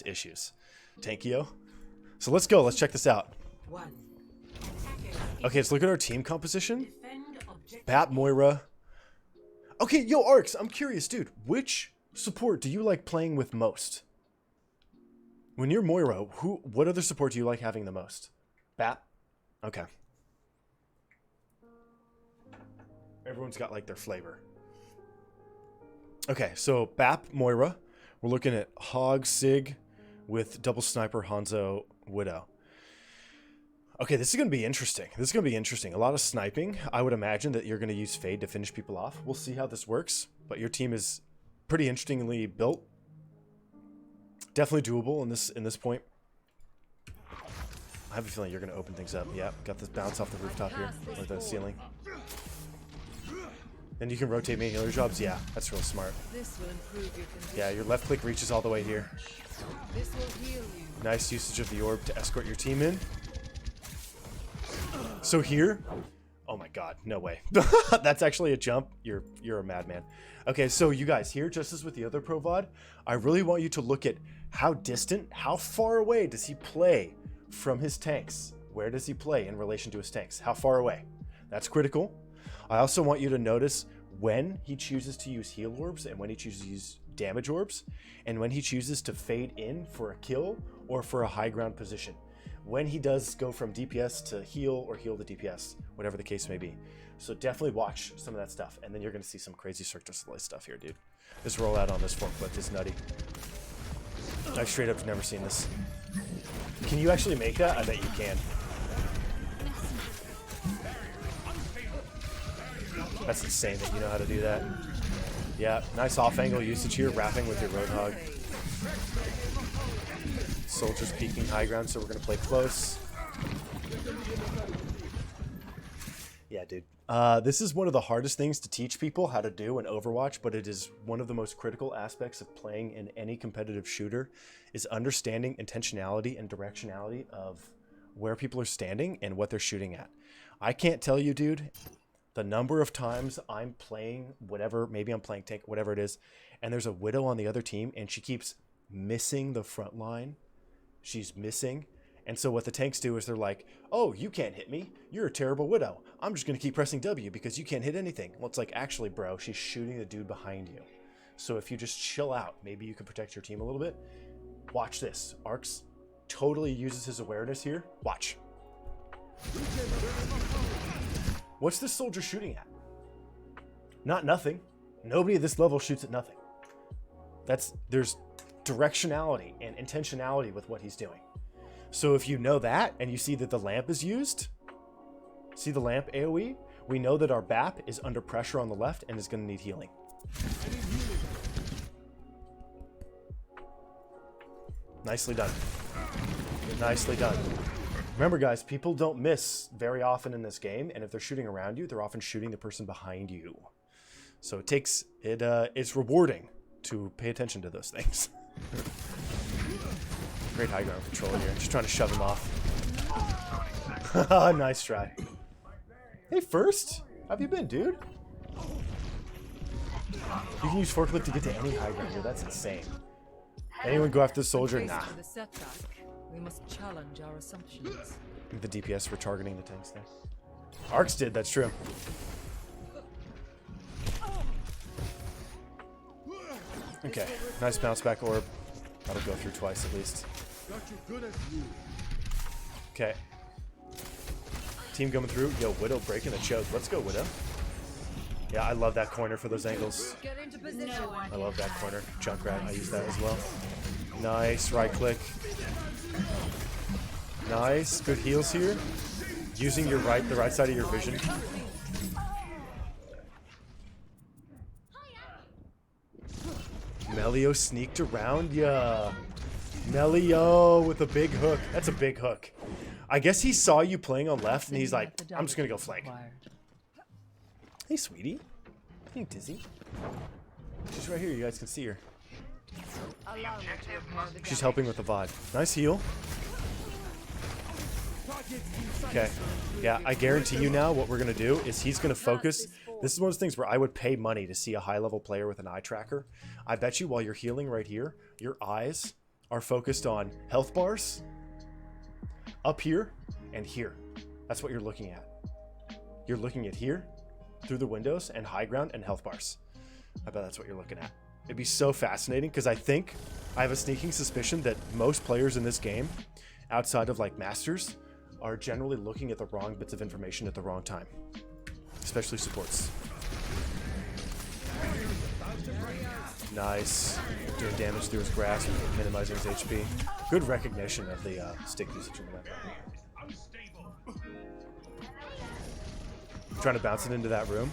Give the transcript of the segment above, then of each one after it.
issues. Tankio. So let's go. Let's check this out. Okay, let's look at our team composition. Bat Moira. Okay, yo, Arcs, I'm curious, dude. Which support do you like playing with most? When you're Moira, what other support do you like having the most? Bat? Okay. Everyone's got like their flavor. Okay, so Bap, Moira. We're looking at Hog, Sig with double sniper, Hanzo, Widow. Okay, this is going to be interesting. This is going to be interesting. A lot of sniping. I would imagine that you're going to use Fade to finish people off. We'll see how this works. But your team is pretty interestingly built. Definitely doable in this point. I have a feeling you're going to open things up. Yeah, got this bounce off the rooftop here, or the ceiling. Then you can rotate main healer jobs. Yeah, that's real smart. Yeah, your left click reaches all the way here. Nice usage of the orb to escort your team in. So here, oh my god, no way. That's actually a jump. You're a madman. Okay, so you guys here, just as with the other Pro VOD, I really want you to look at how distant, how far away does he play from his tanks? Where does he play in relation to his tanks? How far away? That's critical. I also want you to notice when he chooses to use heal orbs and when he chooses to use damage orbs, and when he chooses to fade in for a kill or for a high ground position. When he does go from DPS to heal or heal to DPS, whatever the case may be. So definitely watch some of that stuff, and then you're going to see some crazy Cirque du Soleil stuff here, dude. This rollout on this forklift is nutty. I straight up have never seen this. Can you actually make that? I bet you can. That's insane that you know how to do that. Yeah, nice off-angle usage here, wrapping with your Roadhog. Soldiers peeking high ground, so we're going to play close. Yeah, dude. This is one of the hardest things to teach people how to do in Overwatch, but it is one of the most critical aspects of playing in any competitive shooter, is understanding intentionality and directionality of where people are standing and what they're shooting at. I can't tell you, dude, the number of times I'm playing whatever, maybe I'm playing tank, whatever it is, and there's a Widow on the other team, and she keeps missing the front line. She's missing. And so what the tanks do is they're like, oh, you can't hit me. You're a terrible Widow. I'm just going to keep pressing W because you can't hit anything. Well, it's like, actually, bro, she's shooting the dude behind you. So if you just chill out, maybe you can protect your team a little bit. Watch this. Arcs totally uses his awareness here. Watch. What's this soldier shooting at? Not nothing. Nobody at this level shoots at nothing. There's directionality and intentionality with what he's doing. So if you know that and you see that the lamp is used, see the lamp AoE, we know that our BAP is under pressure on the left and is going to need healing. Nicely done. Nicely done. Remember, guys, people don't miss very often in this game, and if they're shooting around you, they're often shooting the person behind you. So it's rewarding to pay attention to those things. Great high ground control here. Just trying to shove him off. Nice try. Hey, first, how have you been, dude? You can use forklift to get to any high ground here. That's insane. Anyone go after the soldier? Nah. We must challenge our assumptions. The DPS were targeting the tanks there. Arcs did, that's true. Okay, nice bounce back orb. That'll go through twice at least. Okay. Team coming through. Yo, Widow breaking the choke. Let's go, Widow. Yeah, I love that corner for those angles. I love that corner. Junkrat, I use that as well. Nice, right click. Nice, good heals here. Using the right side of your vision. Melio sneaked around ya. Melio with a big hook. That's a big hook. I guess he saw you playing on left and he's like, I'm just gonna go flank. Hey, sweetie. Hey, Dizzy. She's right here. You guys can see her. She's helping with the VOD. Nice heal. Okay. Yeah, I guarantee you now what we're going to do is he's going to focus. This is one of those things where I would pay money to see a high-level player with an eye tracker. I bet you while you're healing right here, your eyes are focused on health bars up here and here. That's what you're looking at. You're looking at here through the windows and high ground and health bars. I bet that's what you're looking at. It'd be so fascinating because I have a sneaking suspicion that most players in this game, outside of like masters, are generally looking at the wrong bits of information at the wrong time, especially supports. Nice. Doing damage through his grasp, minimizing his HP. Good recognition of the stick usage in the map. Trying to bounce it into that room.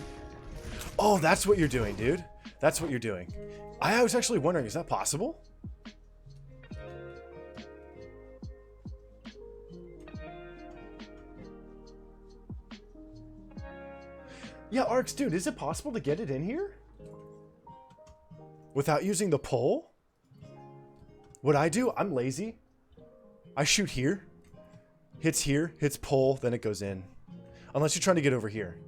Oh, that's what you're doing, dude. That's what you're doing. I was actually wondering, is that possible? Yeah, Arcs, dude, is it possible to get it in here? Without using the pole? What I do, I'm lazy. I shoot here, hits pole, then it goes in. Unless you're trying to get over here.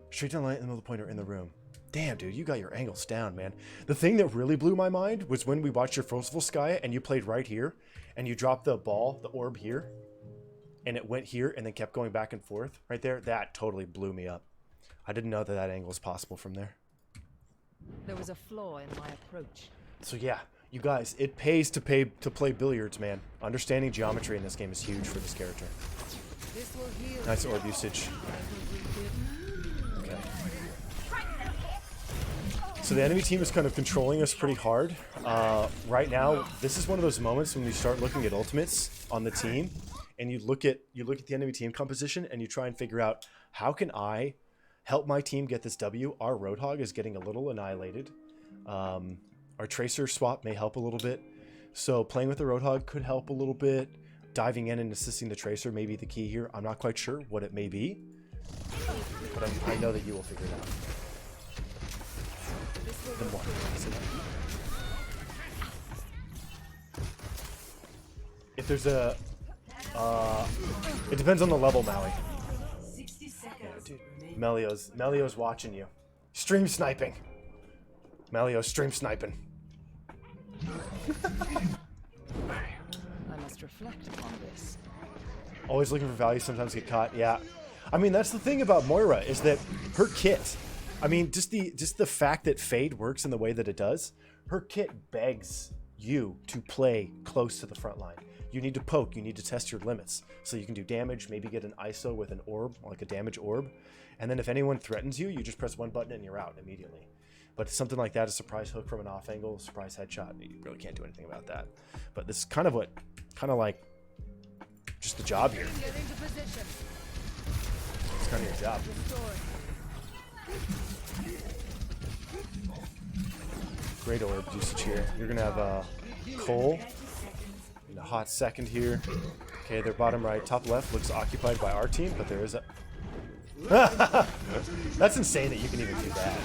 Straight down the light in the middle of the pointer in the room. Damn, dude, you got your angles down, man. The thing that really blew my mind was when we watched your first Volskaya and you played right here and you dropped the ball, the orb here, and it went here and then kept going back and forth right there. That totally blew me up. I didn't know that that angle was possible from there. There was a flaw in my approach. So yeah, you guys, it pays to play billiards, man. Understanding geometry in this game is huge for this character. This will heal. Nice orb usage. Okay. So the enemy team is kind of controlling us pretty hard. Right now, this is one of those moments when you start looking at ultimates on the team, and you look at the enemy team composition, and you try and figure out, how can I help my team get this W? Our Roadhog is getting a little annihilated. Our Tracer swap may help a little bit. So playing with the Roadhog could help a little bit. Diving in and assisting the Tracer may be the key here. I'm not quite sure what it may be, but I know that you will figure it out. The more. If there's a... it depends on the level, Maui. Yeah, dude. Melio's watching you. Stream sniping. Melio's stream sniping. I must reflect upon this. Always looking for value, sometimes get caught. Yeah. I mean, that's the thing about Moira, is that her kit, I mean, just the fact that Fade works in the way that it does, her kit begs you to play close to the front line. You need to poke, you need to test your limits. So you can do damage, maybe get an ISO with an orb, like a damage orb. And then if anyone threatens you, you just press one button and you're out immediately. But something like that, a surprise hook from an off angle, a surprise headshot, you really can't do anything about that. But this is kind of like, just the job here. Get into position. It's kind of your job. Great orb usage here. You're going to have Cole in a hot second here. Okay, their bottom right, top left looks occupied by our team, but there is a... That's insane that you can even do that.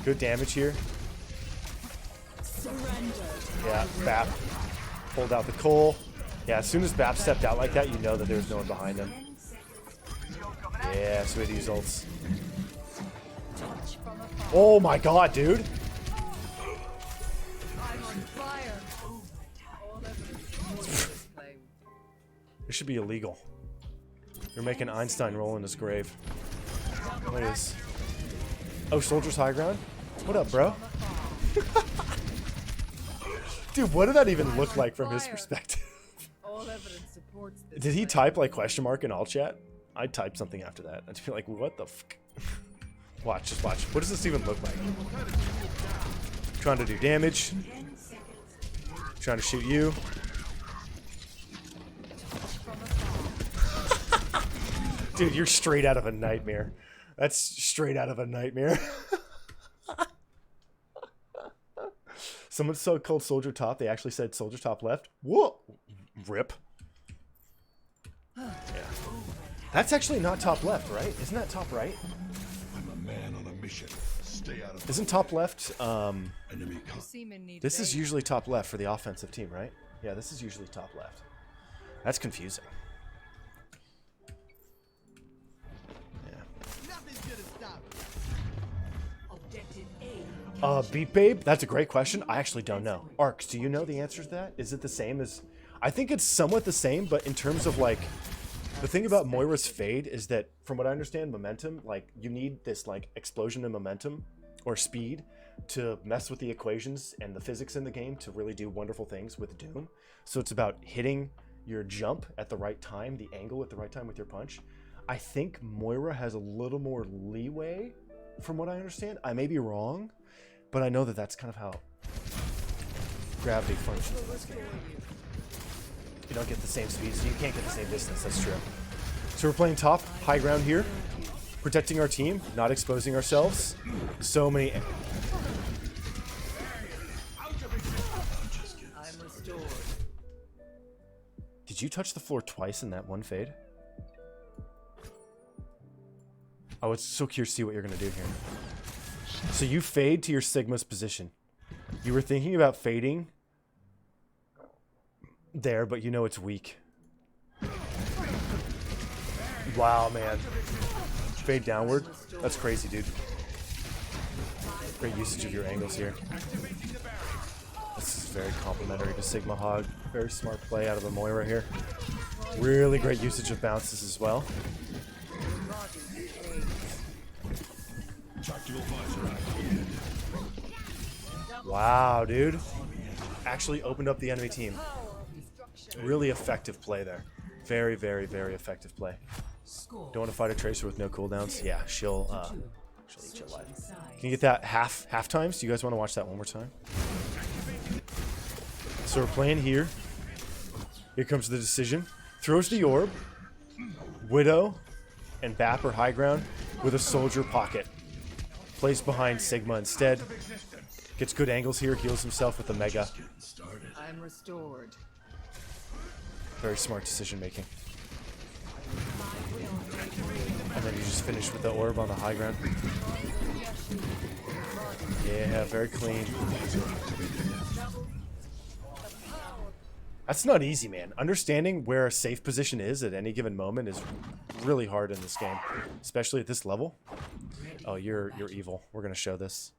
Good damage here. Yeah, Bap pulled out the Cole. Yeah, as soon as Bap stepped out like that, you know that there's no one behind him. Yeah, so we use ults. Oh my god, dude! I'm on fire. This should be illegal. You're making Einstein roll in his grave. Look at this. Oh, Soldier's high ground? What up, bro? Dude, what did that even look like from his perspective? All evidence supports this. Did he type like question mark in all chat? I'd type something after that. I'd be like, what the fuck? Watch, just watch. What does this even look like? Trying to do damage. Trying to shoot you. Dude, you're straight out of a nightmare. That's straight out of a nightmare. Someone so called Soldier Top. They actually said Soldier Top left. Whoa! Rip. Yeah. That's actually not top left, right? Isn't that top right? I'm a man on a mission. Stay out of Isn't top left, enemy this is usually top left for the offensive team, right? Yeah, this is usually top left. That's confusing. Yeah. Beat Babe, that's a great question. I actually don't know. Arcs, do you know the answer to that? Is it the same as... I think it's somewhat the same, but in terms of like... The thing about Moira's Fade is that, from what I understand, momentum, like, you need this, like, explosion in momentum or speed to mess with the equations and the physics in the game to really do wonderful things with Doom. So it's about hitting your jump at the right time, the angle at the right time with your punch. I think Moira has a little more leeway, from what I understand. I may be wrong, but I know that that's kind of how gravity functions in this game. You don't get the same speed, so you can't get the same distance, that's true. So we're playing top, high ground here, protecting our team, not exposing ourselves. So many... I'm restored. Did you touch the floor twice in that one fade? I was so curious to see what you're going to do here. So you fade to your Sigma's position. You were thinking about fading there, but you know it's weak. Wow, man. Fade downward. That's crazy, dude. Great usage of your angles here. This is very complimentary to Sigma Hog. Very smart play out of the Moira here. Really great usage of bounces as well. Wow, dude. Actually opened up the enemy team. Really effective play there. Very, very, very effective play. Don't want to fight a Tracer with no cooldowns? Yeah, she'll eat you alive. Can you get that half times? Do you guys want to watch that one more time? So we're playing here. Here comes the decision. Throws the orb. Widow and Bap are high ground with a soldier pocket. Plays behind Sigma instead. Gets good angles here, heals himself with a Mega. I'm restored. Very smart decision making. And then you just finish with the orb on the high ground. Yeah, very clean. That's not easy, man. Understanding where a safe position is at any given moment is really hard in this game, especially at this level. Oh, you're evil. We're gonna show this.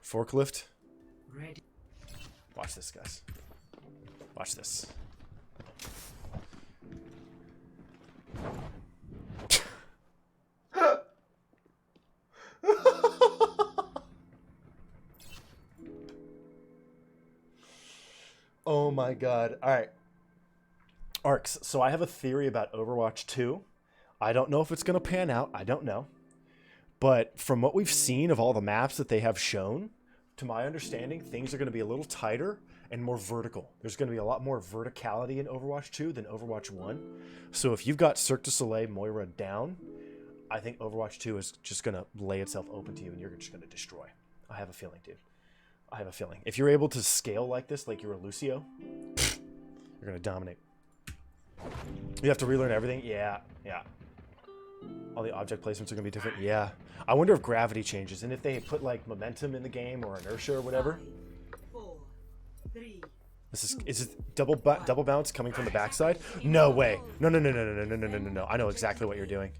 Forklift. Watch this, guys. Watch this. Oh my god. All right. Arcs. So I have a theory about Overwatch 2. I don't know if it's going to pan out. I don't know. But from what we've seen of all the maps that they have shown, to my understanding, things are going to be a little tighter and more vertical. There's going to be a lot more verticality in Overwatch 2 than Overwatch 1. So if you've got Cirque du Soleil Moira down, I think Overwatch 2 is just going to lay itself open to you and you're just going to destroy. I have a feeling, dude. I have a feeling. If you're able to scale like this, like you're a Lucio, you're going to dominate. You have to relearn everything? Yeah, yeah. All the object placements are going to be different? Yeah. I wonder if gravity changes and if they put like momentum in the game or inertia or whatever. 4, 3. Is it double bounce coming from the backside? No way. No. I know exactly what you're doing.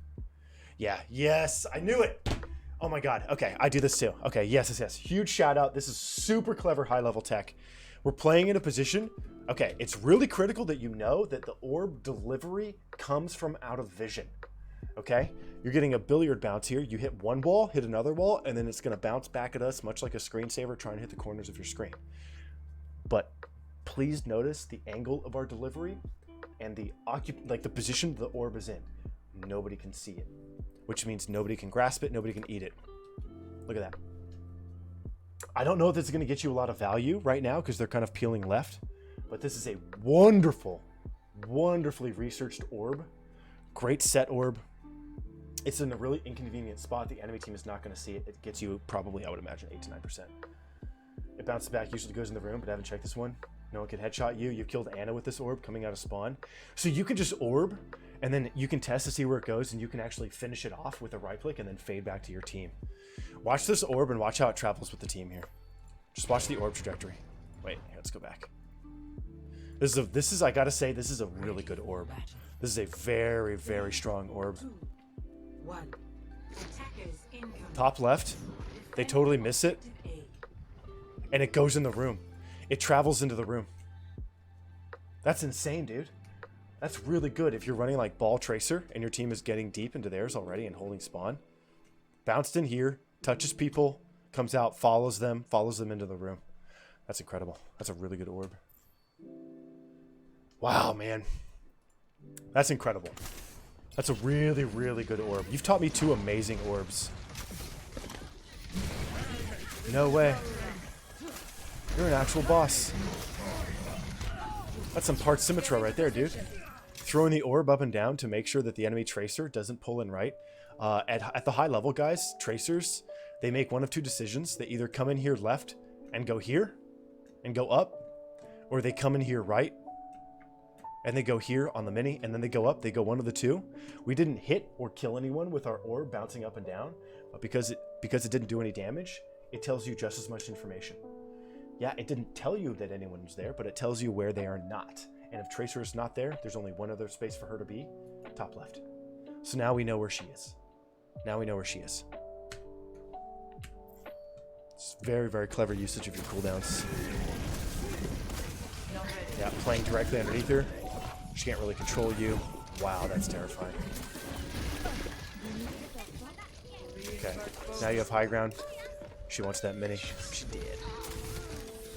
Yeah. Yes. I knew it. Oh my god. Okay, I do this too. Okay, yes. Huge shout out. This is super clever high level tech. We're playing in a position. Okay, it's really critical that you know that the orb delivery comes from out of vision. Okay? You're getting a billiard bounce here. You hit one wall, hit another wall, and then it's going to bounce back at us much like a screensaver trying to hit the corners of your screen. But please notice the angle of our delivery and the position the orb is in. Nobody can see it, which means nobody can grasp it, nobody can eat it. Look at that. I don't know if this is going to get you a lot of value right now because they're kind of peeling left, but this is a wonderful, wonderfully researched orb. Great set orb. It's in a really inconvenient spot. The enemy team is not going to see it. It gets you probably, I would imagine, 8 to 9%. It bounces back, usually goes in the room, but I haven't checked this one. No one can headshot you. You killed Anna with this orb coming out of spawn. So you can just orb, and then you can test to see where it goes, and you can actually finish it off with a right click and then fade back to your team. Watch this orb and watch how it travels with the team here. Just watch the orb trajectory. Wait, here, let's go back. This is I gotta say, this is a really good orb. This is a very, very strong orb. 2, 1. Top left. They totally miss it. And it goes in the room. It travels into the room. That's insane, dude. That's really good if you're running like ball tracer and your team is getting deep into theirs already and holding spawn. Bounced in here, touches people, comes out, follows them into the room. That's incredible. That's a really good orb. Wow, man. That's incredible. That's a really, really good orb. You've taught me 2 amazing orbs. No way. You're an actual boss. That's some part Symmetra right there, dude. Throwing the orb up and down to make sure that the enemy tracer doesn't pull in right. At the high level, guys, tracers, they make one of 2 decisions. They either come in here left and go here and go up, or they come in here right and they go here on the mini and then they go up. They go one of the 2. We didn't hit or kill anyone with our orb bouncing up and down, but because it didn't do any damage, it tells you just as much information. Yeah, it didn't tell you that anyone was there, but it tells you where they are not. And if Tracer is not there, there's only one other space for her to be, top left. So now we know where she is. Now we know where she is. It's very, very clever usage of your cooldowns. Yeah, playing directly underneath her. She can't really control you. Wow, that's terrifying. Okay, now you have high ground. She wants that mini. She did.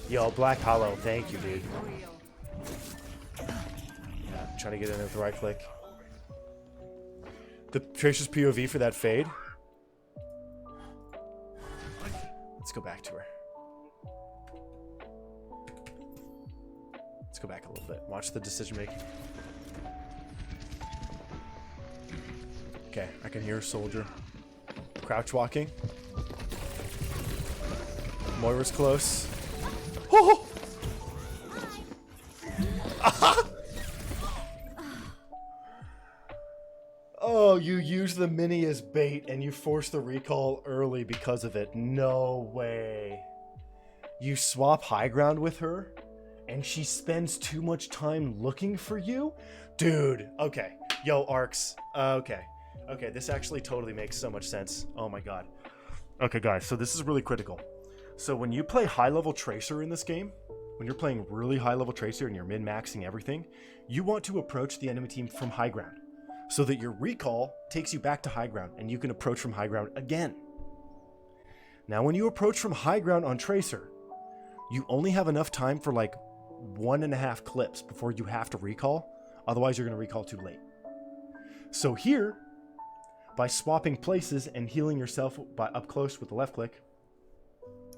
Yo, Black Hollow, thank you, dude. Yeah, trying to get in there with the right click. The Tracer's POV for that fade. Let's go back to her. Let's go back a little bit. Watch the decision making. Okay, I can hear a soldier. Crouch walking. Moira's close. Oh! Oh, you use the mini as bait and you force the recall early because of it. No way. You swap high ground with her and she spends too much time looking for you? Dude, okay. Yo, Arcs. Okay. Okay, this actually totally makes so much sense. Oh my god. Okay, guys, so this is really critical. So when you play high-level Tracer in this game, when you're playing really high-level Tracer and you're min-maxing everything, you want to approach the enemy team from high ground so that your recall takes you back to high ground and you can approach from high ground again. Now, when you approach from high ground on Tracer, you only have enough time for like 1.5 clips before you have to recall. Otherwise, you're going to recall too late. So here, by swapping places and healing yourself by up close with the left click,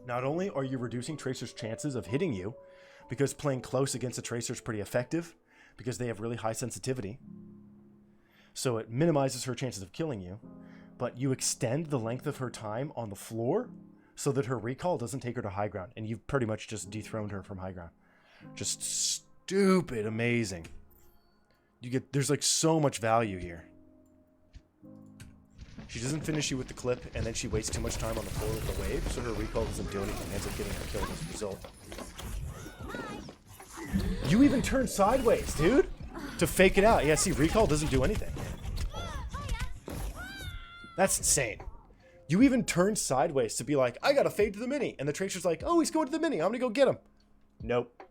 not only are you reducing Tracer's chances of hitting you, because playing close against a Tracer is pretty effective, because they have really high sensitivity, so it minimizes her chances of killing you, but you extend the length of her time on the floor so that her recall doesn't take her to high ground, and you've pretty much just dethroned her from high ground. Just stupid amazing. There's like so much value here. She doesn't finish you with the clip, and then she wastes too much time on the floor with the wave, so her recall doesn't do anything, ends up getting her killed as a result. You even turn sideways, dude, to fake it out. Yeah, see, recall doesn't do anything. That's insane. You even turn sideways to be like, I gotta fade to the mini, and the Tracer's like, oh, he's going to the mini, I'm gonna go get him. Nope.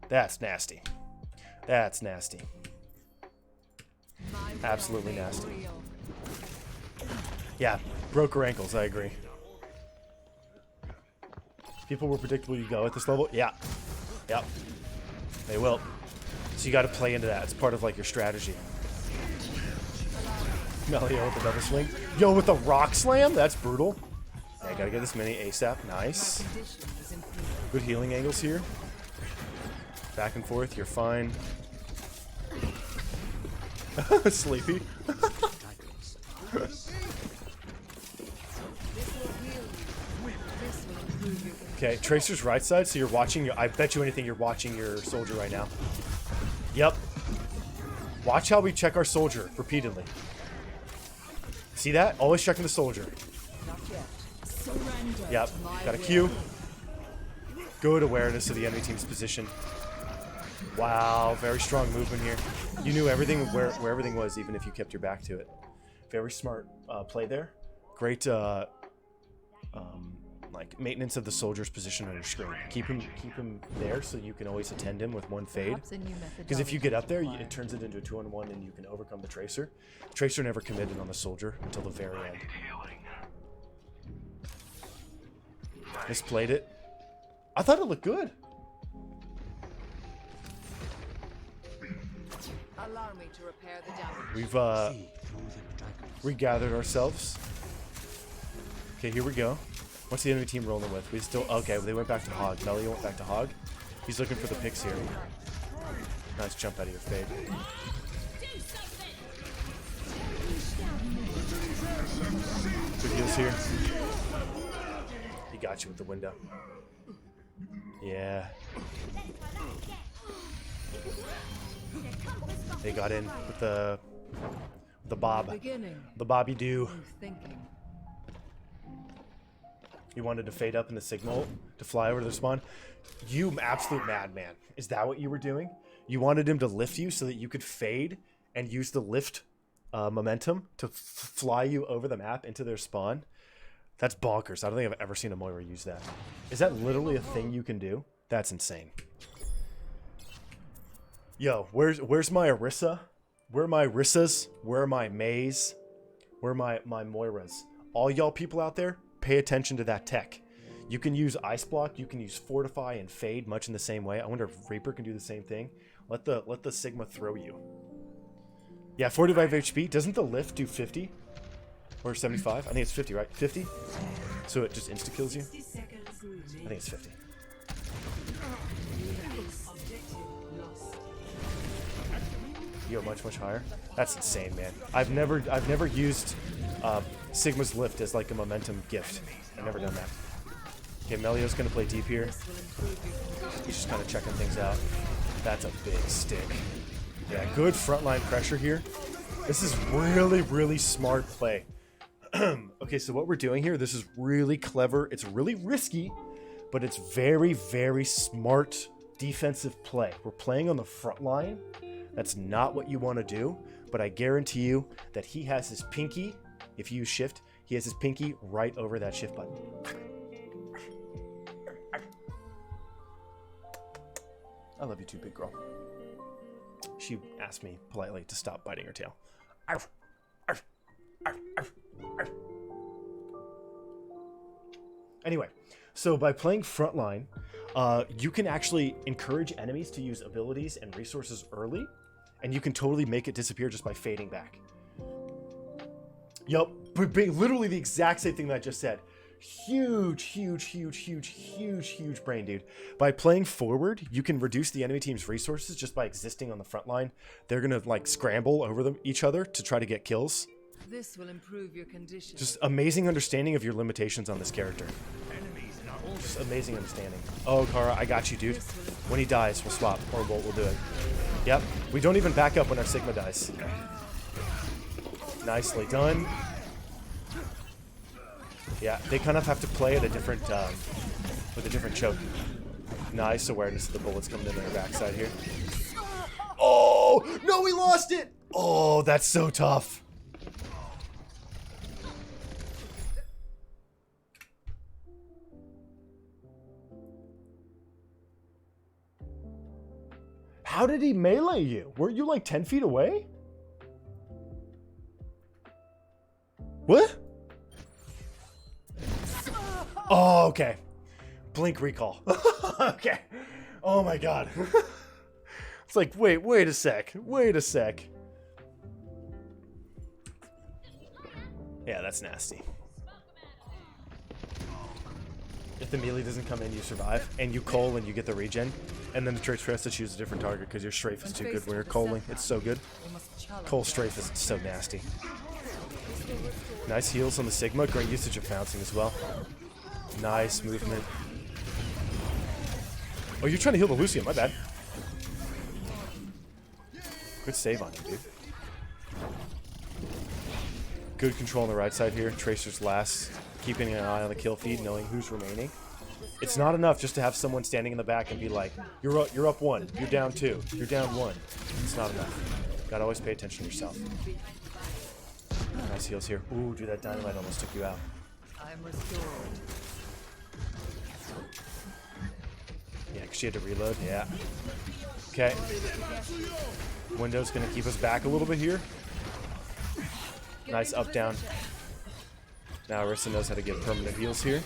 That's nasty. That's nasty. Absolutely nasty. Yeah, broke her ankles, I agree. People will predict where you go at this level. Yeah. Yep. They will. So you got to play into that. It's part of like your strategy. Melio with the double swing. Yo, with the rock slam? That's brutal. Yeah, gotta get this mini ASAP. Nice. Good healing angles here. Back and forth, you're fine. Sleepy. Okay, Tracer's right side, so you're watching your... I bet you anything you're watching your soldier right now. Yep. Watch how we check our soldier repeatedly. See that? Always checking the soldier. Yep. Got a Q. Good awareness of the enemy team's position. Wow, very strong movement here. You knew everything where everything was, even if you kept your back to it. Very smart play there. Great, like like maintenance of the soldier's position on your screen. Keep him there so you can always attend him with one fade. Because if you get up there, it turns it into a 2-on-1 and you can overcome the tracer. Tracer never committed on the soldier until the very end. Misplayed it. I thought it looked good. Allow me to repair the damage. We've regathered ourselves. Okay, here we go. What's the enemy team rolling with? We still okay. They went back to Hog. Melio went back to Hog. He's looking for the picks here. Nice jump out of your fade. Good heals here. He got you with the window. Yeah. They got in with the bob. The Bobby do. You wanted to fade up in the signal to fly over to the spawn. You absolute madman. Is that what you were doing? You wanted him to lift you so that you could fade and use the lift momentum to fly you over the map into their spawn? That's bonkers. I don't think I've ever seen a Moira use that. Is that literally a thing you can do? That's insane. Yo, where's my Orisa? Where are my Orissas? Where are my Mays? Where are my Moiras? All y'all people out there, pay attention to that tech. You can use Ice Block, you can use Fortify and Fade much in the same way. I wonder if Reaper can do the same thing. Let the Sigma throw you. Yeah, 45 HP. Doesn't the lift do 50? Or 75? I think it's 50, right? 50? So it just insta-kills you? I think it's 50. Yo, much higher. That's insane, man. I've never used Sigma's lift as like a momentum gift. I've never done that. Okay, Melio's gonna play deep here. He's just kind of checking things out. That's a big stick. Yeah, good frontline pressure here. This is really smart play. Okay, so what we're doing here, this is really clever. It's really risky, but it's very smart defensive play. We're playing on the front line. That's not what you want to do, but I guarantee you that he has his pinky, if you use shift, he has his pinky right over that shift button. I love you too, big girl. She asked me politely to stop biting her tail. Arf, arf, arf, arf, arf. Anyway, so by playing frontline, you can actually encourage enemies to use abilities and resources early, and you can totally make it disappear just by fading back. Yup, literally the exact same thing that I just said. Huge brain, dude. By playing forward, you can reduce the enemy team's resources just by existing on the front line. They're gonna like scramble over each other to try to get kills. This will improve your condition. Just amazing understanding of your limitations on this character. Just amazing understanding. Oh, Kara, I got you, dude. When he dies, we'll swap, or we'll do it. Yep, we don't even back up when our Sigma dies. Nicely done. Yeah, they kind of have to play at a different, with a different choke. Nice awareness of the bullets coming in their backside here. Oh, no, we lost it! Oh, that's so tough. How did he melee you? Weren't you like 10 feet away? What? Oh, okay. Blink recall. Okay. Oh my god. It's like, wait a sec. Wait a sec. Yeah, that's nasty. If the melee doesn't come in, you survive, and you coal and you get the regen, and then the tracer has to choose a different target because your strafe is too good when you're coaling. It's so good. Coal strafe is so nasty. Nice heals on the Sigma. Great usage of bouncing as well. Nice movement. Oh, you're trying to heal the Lucian. My bad. Good save on him, dude. Good control on the right side here. Tracer's last. Keeping an eye on the kill feed, knowing who's remaining. It's not enough just to have someone standing in the back and be like, you're up 1, you're down 2, you're down 1. It's not enough. Gotta always pay attention to yourself. Nice heals here. Ooh, dude, that dynamite almost took you out. I'm restored. Yeah, because she had to reload. Yeah. Okay. Window's going to keep us back a little bit here. Nice up down. Now Arissa knows how to get permanent heals here.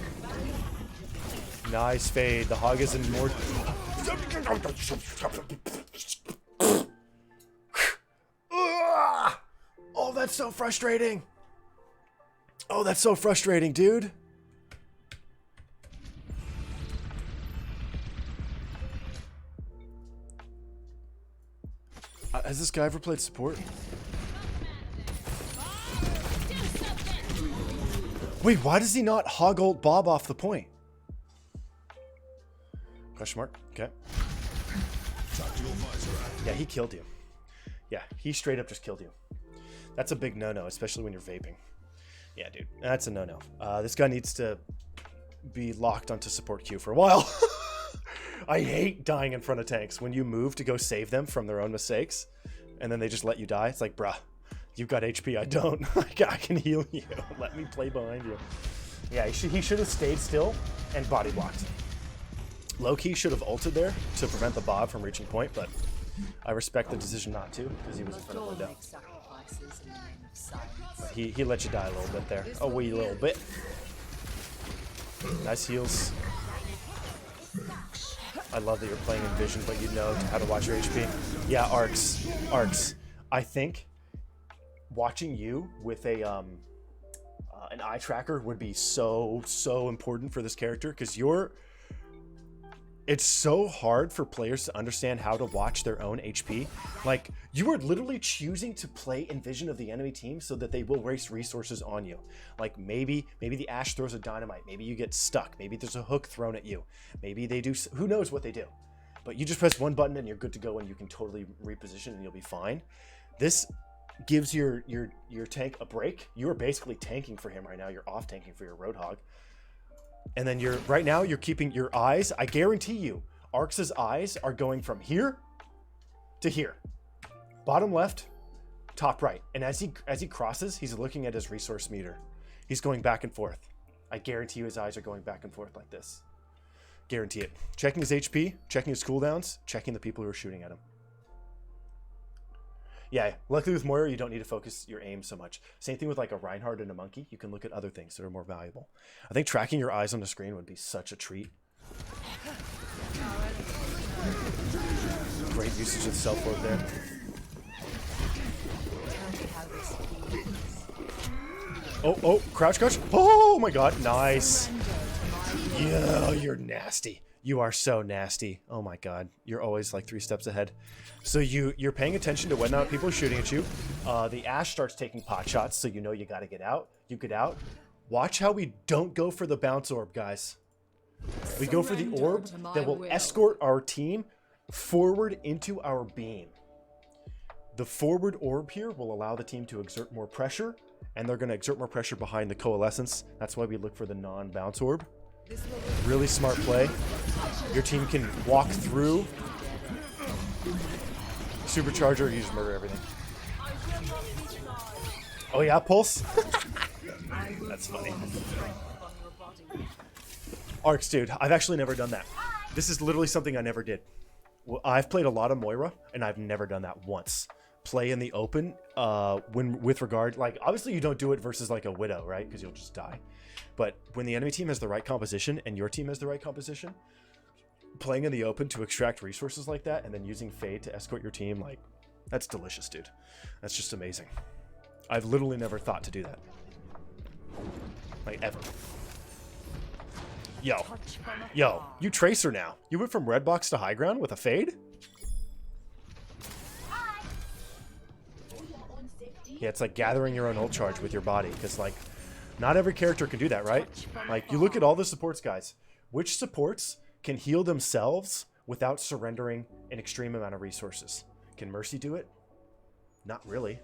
Nice fade. The hog is in more. Oh, that's so frustrating. Oh, that's so frustrating, dude. Has this guy ever played support? Wait, why does he not hog ult Bob off the point? Question mark. Okay. Yeah, he killed you. Yeah, he straight up just killed you. That's a big no-no, especially when you're vaping. Yeah, dude, that's a no-no. This guy needs to be locked onto support queue for a while. I hate dying in front of tanks. When you move to go save them from their own mistakes, and then they just let you die, it's like, bruh, you've got HP, I don't. I can heal you. Let me play behind you. Yeah, he should have stayed still and body blocked. Low-key should have ulted there to prevent the Bob from reaching point, but I respect the decision not to, because he was in front of window. But he let you die a little bit there. A wee little bit. Nice heals. I love that you're playing in Vision, but you know how to watch your HP. Yeah, Arcs. I think watching you with a an eye tracker would be so important for this character, because it's so hard for players to understand how to watch their own HP. Like, you are literally choosing to play in vision of the enemy team so that they will waste resources on you. Like, maybe the Ashe throws a dynamite. Maybe you get stuck. Maybe there's a hook thrown at you. Maybe they do, who knows what they do. But you just press one button and you're good to go, and you can totally reposition and you'll be fine. This gives your tank a break. You are basically tanking for him right now. You're off tanking for your Roadhog. And then right now you're keeping your eyes. I guarantee you, Arx's eyes are going from here to here. Bottom left, top right. And as he crosses, he's looking at his resource meter. He's going back and forth. I guarantee you his eyes are going back and forth like this. Guarantee it. Checking his HP, checking his cooldowns, checking the people who are shooting at him. Yeah, luckily with Moira, you don't need to focus your aim so much. Same thing with like a Reinhardt and a Monkey. You can look at other things that are more valuable. I think tracking your eyes on the screen would be such a treat. Great usage of self-work there. Oh, crouch. Oh my god, nice. Yeah, you're nasty. You are so nasty. Oh my god. You're always like 3 steps ahead. So you're paying attention to when people are shooting at you. The Ashe starts taking pot shots, so you know you gotta get out. You get out. Watch how we don't go for the bounce orb, guys. We go for the orb that will escort our team forward into our beam. The forward orb here will allow the team to exert more pressure, and they're gonna exert more pressure behind the coalescence. That's why we look for the non-bounce orb. Really smart play. Your team can walk through. Supercharger, you just murder everything. Oh yeah, pulse? That's funny. Arcs, dude, I've actually never done that. This is literally something I never did. Well, I've played a lot of Moira, and I've never done that once. Play in the open, with regard, like, obviously you don't do it versus like a Widow, right? Because you'll just die. But when the enemy team has the right composition and your team has the right composition, playing in the open to extract resources like that and then using Fade to escort your team, like, that's delicious, dude. That's just amazing. I've literally never thought to do that. Like, ever. Yo, you Tracer now. You went from red box to high ground with a Fade? Yeah, it's like gathering your own ult charge with your body, because, like, not every character can do that, right? Like, you look at all the supports, guys. Which supports can heal themselves without surrendering an extreme amount of resources? Can Mercy do it? Not really.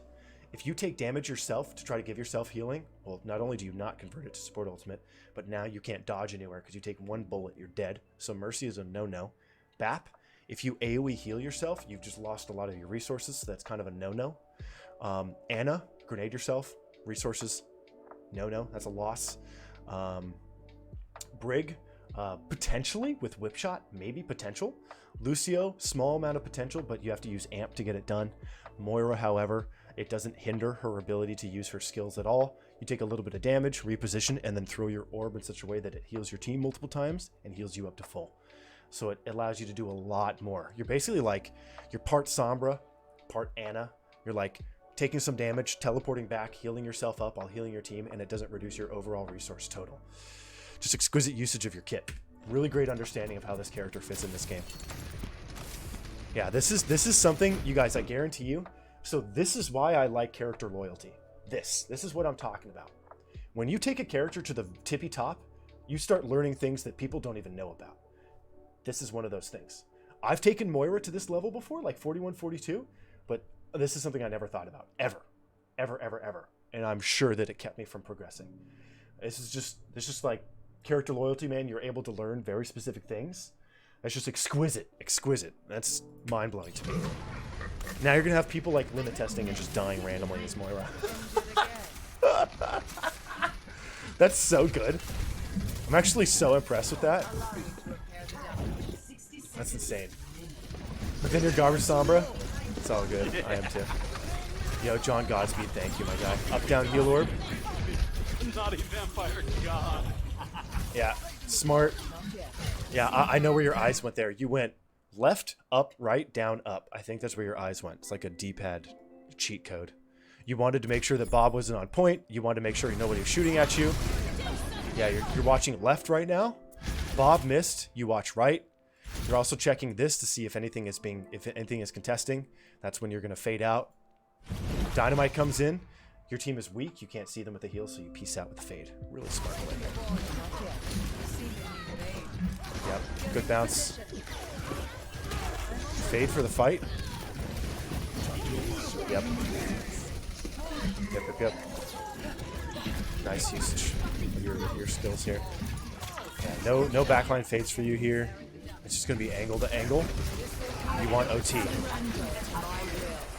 If you take damage yourself to try to give yourself healing, well, not only do you not convert it to support ultimate, but now you can't dodge anywhere because you take one bullet, you're dead. So Mercy is a no-no. BAP, if you AoE heal yourself, you've just lost a lot of your resources, so that's kind of a no-no. Anna, grenade yourself, resources, no, that's a loss. Brig, Potentially with whip shot, maybe potential. Lucio, small amount of potential, but you have to use amp to get it done. Moira, however, it doesn't hinder her ability to use her skills at all. You take a little bit of damage, reposition, and then throw your orb in such a way that it heals your team multiple times and heals you up to full. So it allows you to do a lot more. You're basically like, you're part Sombra, part Ana. You're like taking some damage, teleporting back, healing yourself up while healing your team, and it doesn't reduce your overall resource total. Just exquisite usage of your kit. Really great understanding of how this character fits in this game. Yeah, this is something, you guys, I guarantee you. So this is why I like character loyalty. This is what I'm talking about. When you take a character to the tippy top, you start learning things that people don't even know about. This is one of those things. I've taken Moira to this level before, like 41, 42, but this is something I never thought about, ever. Ever, ever, ever. And I'm sure that it kept me from progressing. This is just like character loyalty, man. You're able to learn very specific things. That's just exquisite, exquisite. That's mind-blowing to me. Now you're gonna have people like limit testing and just dying randomly as Moira. That's so good. I'm actually so impressed with that. That's insane. But then your garbage Sombra, it's all good. I am too. Yo, John Godspeed, thank you, my guy. Up, down, heal orb. Naughty vampire god. Yeah, smart. Yeah, I know where your eyes went there. You went left, up, right, down, up. I think that's where your eyes went. It's like a D-pad cheat code. You wanted to make sure that Bob wasn't on point. You wanted to make sure nobody was shooting at you. Yeah, you're watching left right now. Bob missed. You watch right. You're also checking this to see if anything is contesting. That's when you're gonna fade out. Dynamite comes in. Your team is weak. You can't see them with the heal, so you peace out with the fade. Really smart play there. Yep. Good bounce. Fade for the fight. Yep. Yep. Nice usage of your skills here. Yeah, no backline fades for you here. It's just going to be angle to angle. You want OT.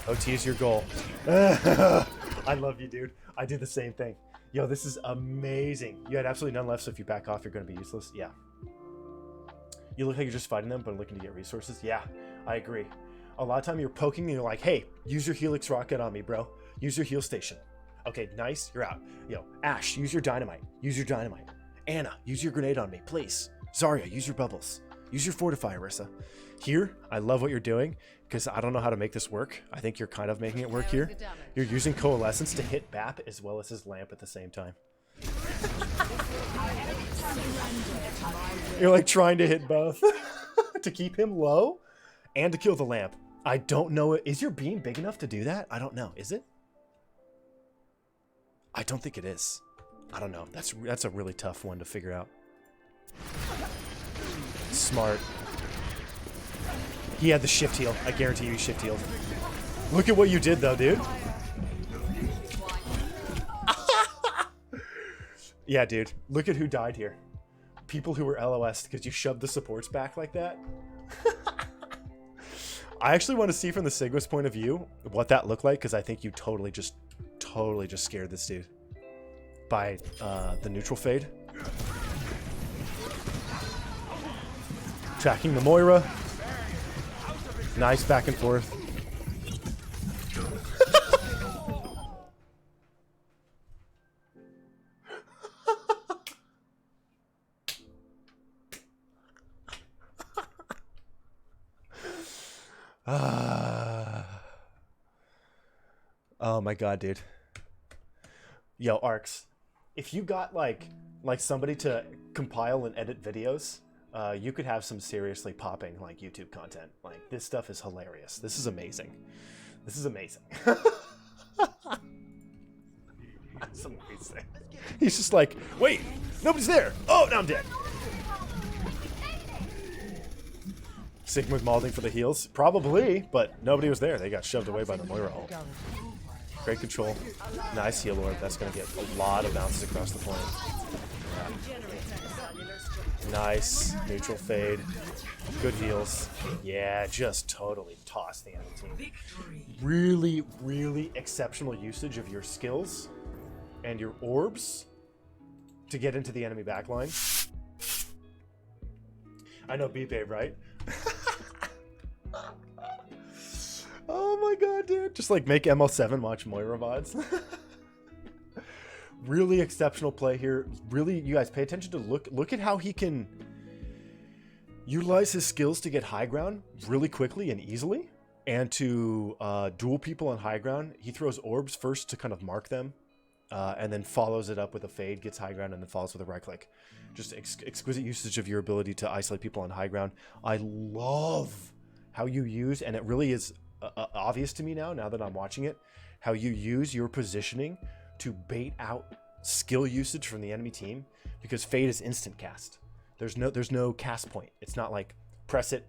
OT is your goal. I love you, dude. I did the same thing. Yo, this is amazing. You had absolutely none left, so if you back off, you're going to be useless. Yeah. You look like you're just fighting them, but looking to get resources. Yeah, I agree. A lot of time you're poking and you're like, hey, use your Helix rocket on me, bro. Use your heal station. Okay, nice. You're out. Yo, Ashe, use your dynamite. Use your dynamite. Ana, use your grenade on me, please. Zarya, use your bubbles. Use your fortify, Arissa. Here, I love what you're doing because I don't know how to make this work. I think you're kind of making it work here. You're using Coalescence to hit Bap as well as his lamp at the same time. You're like trying to hit both to keep him low and to kill the lamp. I don't know. Is your beam big enough to do that? I don't know. Is it? I don't think it is. I don't know. That's a really tough one to figure out. Smart. He had the shift heal. I guarantee you he shift healed. Look at what you did though, dude. Yeah, dude. Look at who died here. People who were LOS because you shoved the supports back like that. I actually want to see from the Sigma's point of view what that looked like because I think you totally just scared this dude by the neutral fade. Tracking the Moira. Nice back and forth. Oh my god, dude. Yo, Arcs. If you got like somebody to compile and edit videos, you could have some seriously popping like YouTube content. Like this stuff is hilarious. This is amazing. This is amazing. That's amazing. He's just like, wait, nobody's there. Oh, now I'm dead. Sigma malding for the heals? Probably, but nobody was there. They got shoved away by the Moira ult. Great control. Nice heal orb. That's going to get a lot of bounces across the point. Yeah. Nice. Neutral fade. Good heals. Yeah, just totally tossed the enemy team. Really, really exceptional usage of your skills and your orbs to get into the enemy backline. I know, B-Babe, right? Oh my god, dude. Just like make ML7 watch Moira VODs. Really exceptional play here. Really, you guys pay attention to look at how he can utilize his skills to get high ground really quickly and easily, and to duel people on high ground. He throws orbs first to kind of mark them, and then follows it up with a fade, gets high ground, and then follows with a right click. Just exquisite usage of your ability to isolate people on high ground. I love how you use, and it really is obvious to me now that I'm watching it, how you use your positioning to bait out skill usage from the enemy team, because fade is instant cast. There's no cast point. It's not like press it,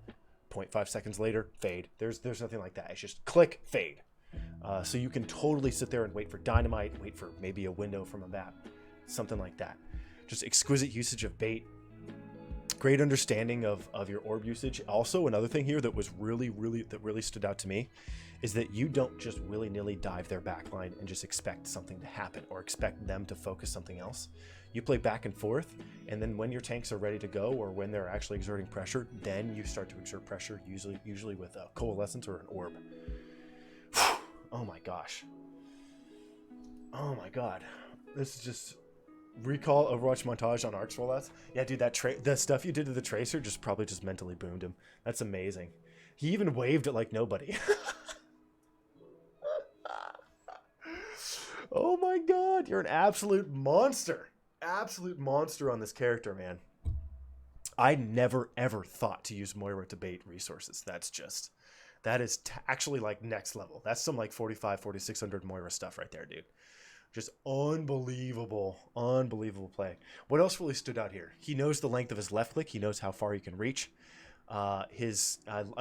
0.5 seconds later, fade. There's nothing like that. It's just click, fade. So you can totally sit there and wait for dynamite, wait for maybe a window from a map, something like that. Just exquisite usage of bait. Great understanding of your orb usage. Also, another thing here that was really stood out to me is that you don't just willy-nilly dive their backline and just expect something to happen or expect them to focus something else. You play back and forth, and then when your tanks are ready to go, or when they're actually exerting pressure, then you start to exert pressure, usually with a coalescence or an orb. Oh my gosh. Oh my god. This is just... Recall Overwatch montage on Arcs rollouts. Yeah, dude, the stuff you did to the Tracer probably just mentally boomed him. That's amazing. He even waved at like nobody. Oh my god, you're an absolute monster. Absolute monster on this character, man. I never ever thought to use Moira to bait resources. That is actually like next level. That's some like 4600 Moira stuff right there, dude. Just unbelievable play. What else really stood out here? He knows the length of his left click. He knows how far he can reach. I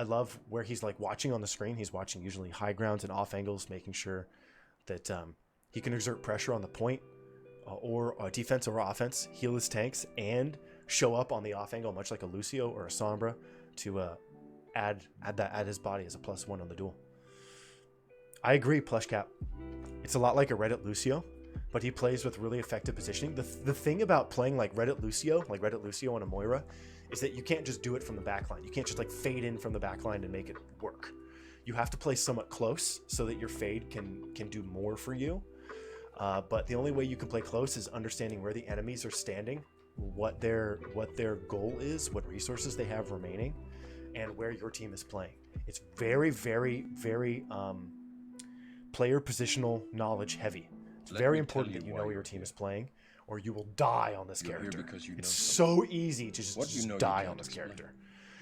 love where he's like watching on the screen. He's watching usually high grounds and off angles, making sure that he can exert pressure on the point or defense or offense, heal his tanks, and show up on the off angle, much like a Lucio or a Sombra, to add his body as a +1 on the duel. I agree, Plush Cap. It's a lot like a Reddit Lucio, but he plays with really effective positioning. The thing about playing like Reddit Lucio on a Moira, is that you can't just do it from the backline. You can't just like fade in from the backline and make it work. You have to play somewhat close so that your fade can do more for you. But the only way you can play close is understanding where the enemies are standing, what their goal is, what resources they have remaining, and where your team is playing. It's very player positional knowledge heavy. It's very important that you know where your team is playing, or you will die on this character. It's so easy to just die on this character.